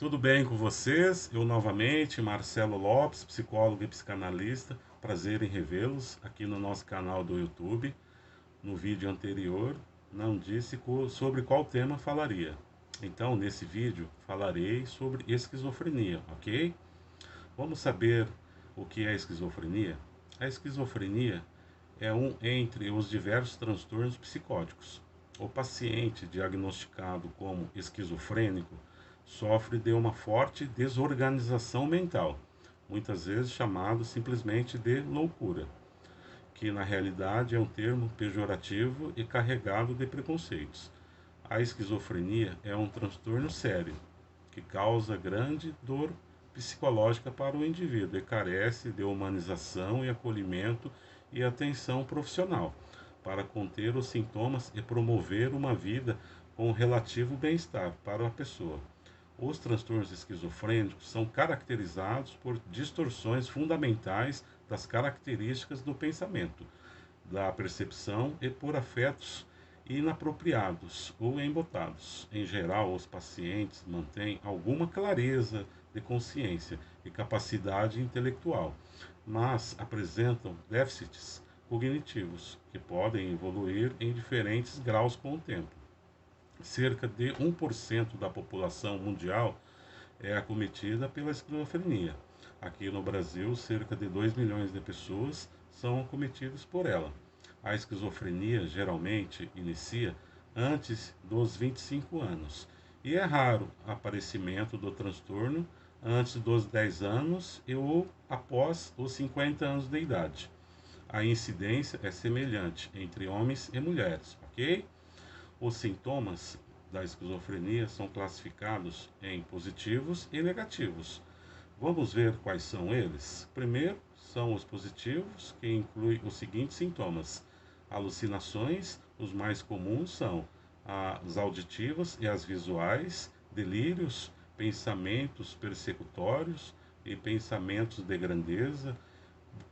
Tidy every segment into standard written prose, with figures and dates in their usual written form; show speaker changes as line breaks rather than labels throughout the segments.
Tudo bem com vocês? Eu novamente, Marcelo Lopes, psicólogo e psicanalista. Prazer em revê-los aqui no nosso canal do YouTube. No vídeo anterior, não disse sobre qual tema falaria. Então, nesse vídeo, falarei sobre esquizofrenia, ok? Vamos saber o que é esquizofrenia? A esquizofrenia é um entre os diversos transtornos psicóticos. O paciente diagnosticado como esquizofrênico sofre de uma forte desorganização mental, muitas vezes chamado simplesmente de loucura, que na realidade é um termo pejorativo e carregado de preconceitos. A esquizofrenia é um transtorno sério que causa grande dor psicológica para o indivíduo e carece de humanização e acolhimento e atenção profissional para conter os sintomas e promover uma vida com relativo bem-estar para a pessoa. Os transtornos esquizofrênicos são caracterizados por distorções fundamentais das características do pensamento, da percepção e por afetos inapropriados ou embotados. Em geral, os pacientes mantêm alguma clareza de consciência e capacidade intelectual, mas apresentam déficits cognitivos que podem evoluir em diferentes graus com o tempo. Cerca de 1% da população mundial é acometida pela esquizofrenia. Aqui no Brasil, cerca de 2 milhões de pessoas são acometidas por ela. A esquizofrenia geralmente inicia antes dos 25 anos e é raro o aparecimento do transtorno antes dos 10 anos ou após os 50 anos de idade. A incidência é semelhante entre homens e mulheres, ok? Os sintomas da esquizofrenia são classificados em positivos e negativos. Vamos ver quais são eles? Primeiro, são os positivos, que incluem os seguintes sintomas: alucinações, os mais comuns são as auditivas e as visuais, delírios, pensamentos persecutórios e pensamentos de grandeza,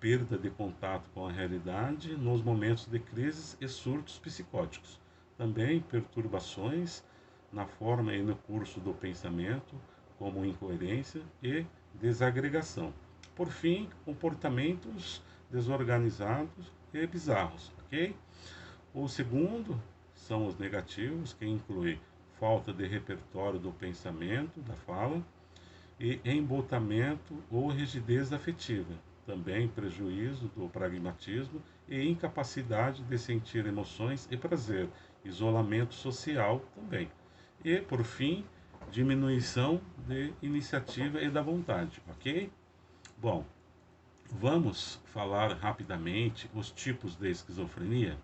perda de contato com a realidade nos momentos de crises e surtos psicóticos. Também perturbações na forma e no curso do pensamento, como incoerência e desagregação. Por fim, comportamentos desorganizados e bizarros, ok? O segundo são os negativos, que inclui falta de repertório do pensamento, da fala, e embotamento ou rigidez afetiva, também prejuízo do pragmatismo e incapacidade de sentir emoções e prazer, isolamento social também. E, por fim, diminuição de iniciativa e da vontade, ok? Bom, vamos falar rapidamente os tipos de esquizofrenia.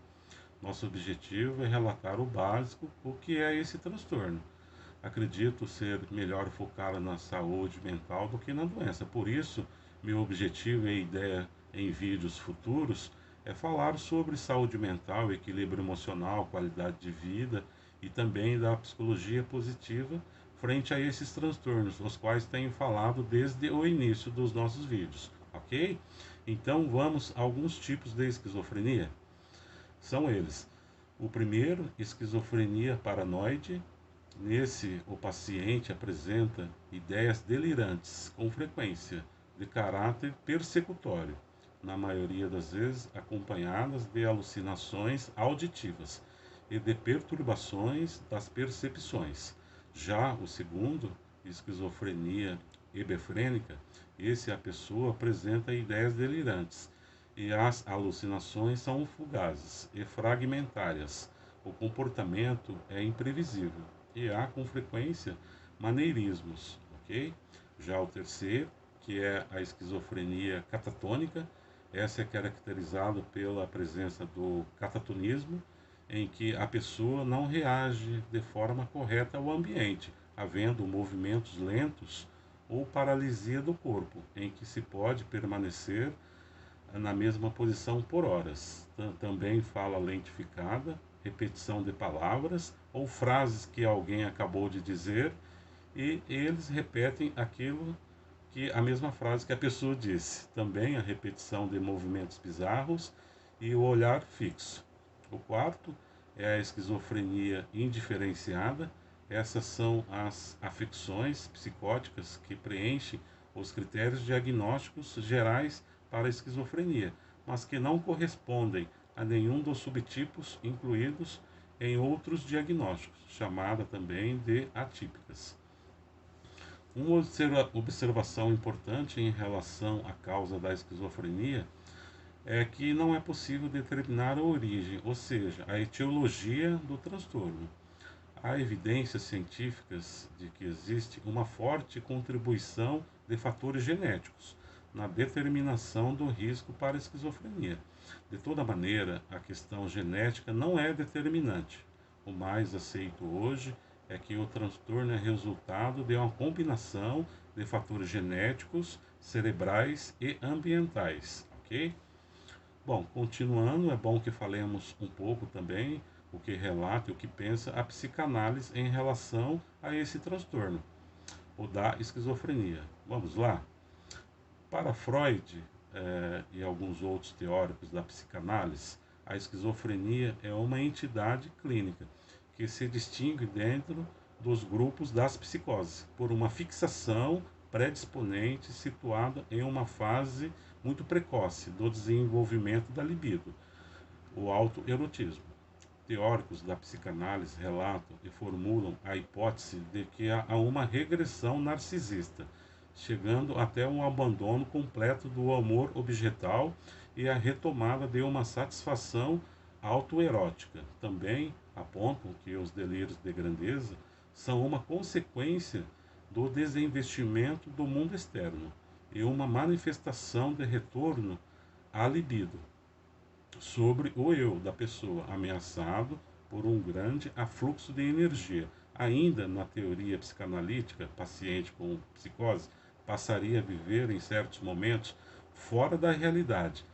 Nosso objetivo é relatar o básico, o que é esse transtorno. Acredito ser melhor focar na saúde mental do que na doença. Por isso, meu objetivo e ideia em vídeos futuros é falar sobre saúde mental, equilíbrio emocional, qualidade de vida e também da psicologia positiva frente a esses transtornos, os quais tenho falado desde o início dos nossos vídeos, ok? Então vamos a alguns tipos de esquizofrenia. São eles: o primeiro, esquizofrenia paranoide. Nesse, o paciente apresenta ideias delirantes com frequência, de caráter persecutório, na maioria das vezes acompanhadas de alucinações auditivas e de perturbações das percepções. Já o segundo, esquizofrenia hebefrênica, esse a pessoa apresenta ideias delirantes e as alucinações são fugazes e fragmentárias. O comportamento é imprevisível e há com frequência maneirismos, ok? Já o terceiro, que é a esquizofrenia catatônica, essa é caracterizada pela presença do catatonismo, em que a pessoa não reage de forma correta ao ambiente, havendo movimentos lentos ou paralisia do corpo, em que se pode permanecer na mesma posição por horas. Também fala lentificada, repetição de palavras ou frases que alguém acabou de dizer e eles repetem aquilo que a mesma frase que a pessoa disse. Também a repetição de movimentos bizarros e o olhar fixo. O quarto é a esquizofrenia indiferenciada. Essas são as afecções psicóticas que preenchem os critérios diagnósticos gerais para a esquizofrenia, mas que não correspondem a nenhum dos subtipos incluídos em outros diagnósticos, chamada também de atípicas. Uma observação importante em relação à causa da esquizofrenia é que não é possível determinar a origem, ou seja, a etiologia do transtorno. Há evidências científicas de que existe uma forte contribuição de fatores genéticos na determinação do risco para a esquizofrenia. De toda maneira, a questão genética não é determinante. O mais aceito hoje é que o transtorno é resultado de uma combinação de fatores genéticos, cerebrais e ambientais, ok? Bom, continuando, é bom que falemos um pouco também o que relata e o que pensa a psicanálise em relação a esse transtorno, o da esquizofrenia. Vamos lá? Para Freud e alguns outros teóricos da psicanálise, a esquizofrenia é uma entidade clínica que se distingue dentro dos grupos das psicoses por uma fixação predisponente situada em uma fase muito precoce do desenvolvimento da libido, o autoerotismo. Teóricos da psicanálise relatam e formulam a hipótese de que há uma regressão narcisista, chegando até um abandono completo do amor objetal e a retomada de uma satisfação autoerótica. Também apontam que os delírios de grandeza são uma consequência do desinvestimento do mundo externo e uma manifestação de retorno à libido sobre o eu da pessoa ameaçado por um grande afluxo de energia. Ainda na teoria psicanalítica, paciente com psicose passaria a viver em certos momentos fora da realidade,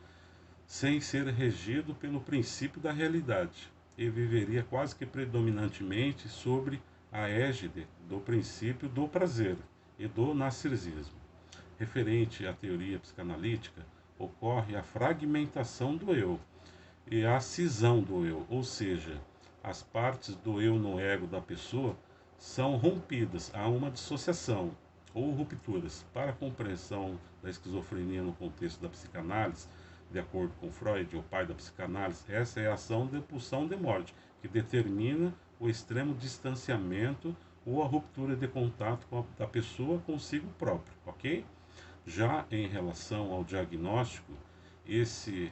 sem ser regido pelo princípio da realidade, e viveria quase que predominantemente sobre a égide do princípio do prazer e do narcisismo. Referente à teoria psicanalítica, ocorre a fragmentação do eu e a cisão do eu, ou seja, as partes do eu no ego da pessoa são rompidas, há uma dissociação ou rupturas. Para a compreensão da esquizofrenia no contexto da psicanálise, de acordo com Freud, o pai da psicanálise, essa é a ação de pulsão de morte, que determina o extremo distanciamento ou a ruptura de contato da pessoa consigo próprio, ok? Já em relação ao diagnóstico, esse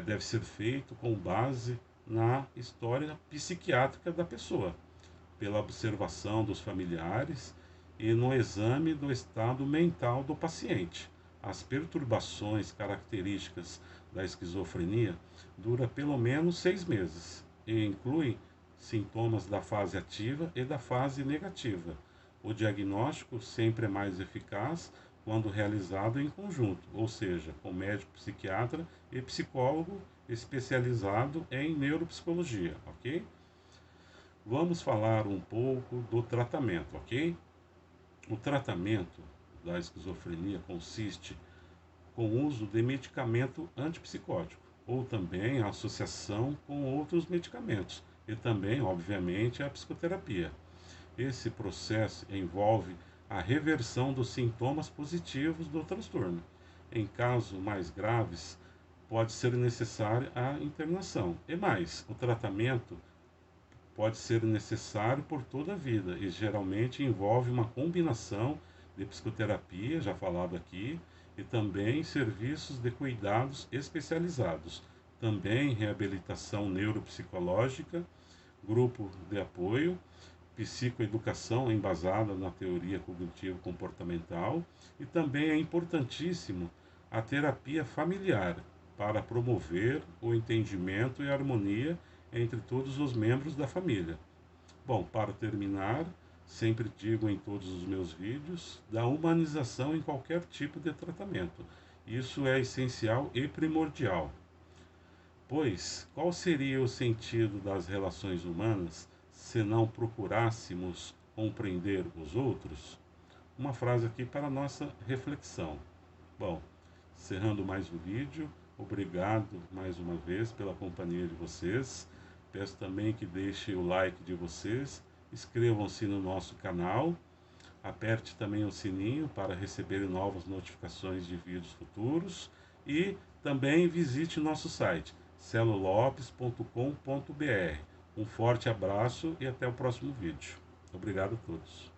deve ser feito com base na história psiquiátrica da pessoa, pela observação dos familiares e no exame do estado mental do paciente. As perturbações características da esquizofrenia duram pelo menos 6 meses e incluem sintomas da fase ativa e da fase negativa. O diagnóstico sempre é mais eficaz quando realizado em conjunto, ou seja, com médico psiquiatra e psicólogo especializado em neuropsicologia, ok? Vamos falar um pouco do tratamento, ok? O tratamento da esquizofrenia consiste com o uso de medicamento antipsicótico, ou também a associação com outros medicamentos, e também, obviamente, a psicoterapia. Esse processo envolve a reversão dos sintomas positivos do transtorno. Em casos mais graves, pode ser necessária a internação. E mais, o tratamento pode ser necessário por toda a vida e geralmente envolve uma combinação de psicoterapia, já falado aqui, e também serviços de cuidados especializados, também reabilitação neuropsicológica, grupo de apoio, psicoeducação embasada na teoria cognitivo-comportamental, e também é importantíssimo a terapia familiar para promover o entendimento e a harmonia entre todos os membros da família. Bom, para terminar, sempre digo em todos os meus vídeos da humanização em qualquer tipo de tratamento. Isso é essencial e primordial. Pois, qual seria o sentido das relações humanas se não procurássemos compreender os outros? Uma frase aqui para nossa reflexão. Bom, encerrando mais um vídeo, obrigado mais uma vez pela companhia de vocês. Peço também que deixem o like de vocês inscrevam-se no nosso canal, aperte também o sininho para receber novas notificações de vídeos futuros e também visite nosso site celolopes.com.br. Um forte abraço e até o próximo vídeo. Obrigado a todos.